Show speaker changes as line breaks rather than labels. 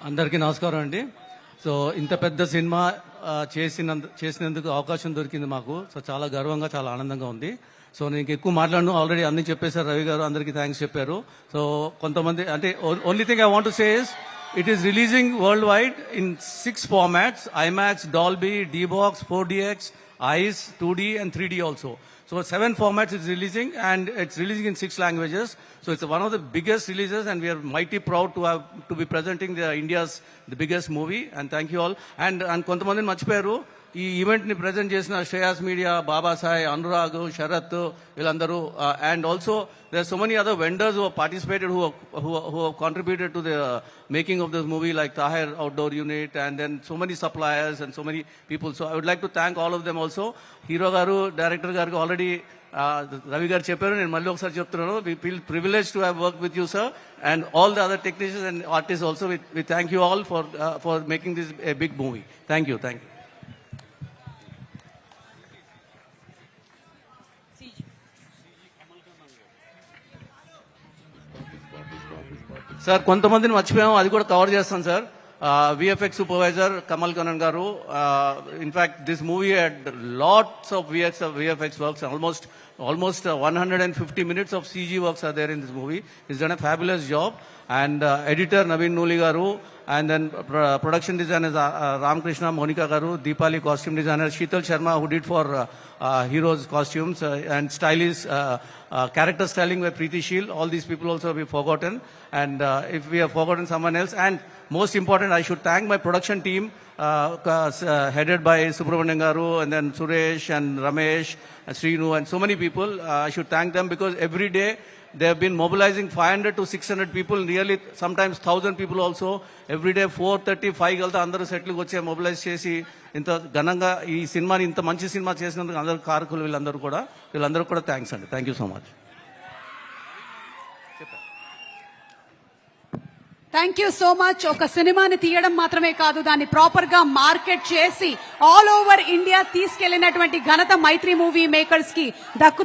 అందరికీ నమస్కారం అండి. సో ఇంత పెద్ద సినిమా చేసినందుకు అవకాశం దొరికింది మాకు. సో చాలా గర్వంగా, చాలా ఆనందంగా ఉంది. సో నేను ఎక్కువ మాట్లాడను, ఆల్రెడీ అన్ని చెప్పేశారు రవి గారు, అందరికీ థ్యాంక్స్ చెప్పారు. సో కొంతమంది అంటే only thing I want to say is it is releasing worldwide in 6 formats: IMAX, Dolby, D-Box, 4DX, ICE, 2D and 3D also. So 7 formats is releasing, and it's releasing in 6 languages. So it's one of the biggest releases, and we are mighty proud to be presenting the biggest movie. And thank you all. And kontamandi marchipoyaru ఈ event ని present చేసిన Shreyas media, Babasai, Anurag, Sharath, వీళ్ళందరూ. And also there so many other vendors who participated, who contributed to the making of this movie, like Tahir outdoor unit, and then so many suppliers and so many people. So I would like to thank all of them also. Hero గారు, director గారికి already Ravi గారు చెప్పారు, నేను మళ్ళీ ఒకసారి చెప్తున్నాను. We feel privilege to have work with you sir, and all the other technicians and artist also. We thank you all for making this a big movie. Thank you. Sir కొంతమందిని మర్చిపోయాము, అది కూడా కవర్ చేస్తాను sir. VFX supervisor Kamal Kannan garu. In fact this movie had lots of VFX works, almost 150 minutes of CG works are there in this movie. He's done a fabulous job. And editor Naveen Nooli garu, and then production designer Ramkrishna, Monica garu, Deepali costume designer, Sheetal Sharma who did for heroes costumes, and stylist character styling by Preeti Sheel. All these people also have been forgotten, and if we have forgotten someone else, and most important, I should thank my production team headed by Subramanian garu, and then Suresh and Ramesh and Srinu and so many people. I should thank them because every day they have been mobilizing 500 to 600 people, nearly sometimes 1000 people also. Every day 4:30, 5 galta andaru settle ki vache mobilize chesi inta gananga ee cinema ni inta manchi cinema chesinanduku andaru karakulu villandaru kuda thanks andi. Thank you so much.
Thank you so much. ఒక సినిమాని తీయడం మాత్రమే కాదు, దాన్ని proper గా market చేసి all over India తీసుకెళ్లినటువంటి ఘనత మైత్రి movie makers కి దక్కు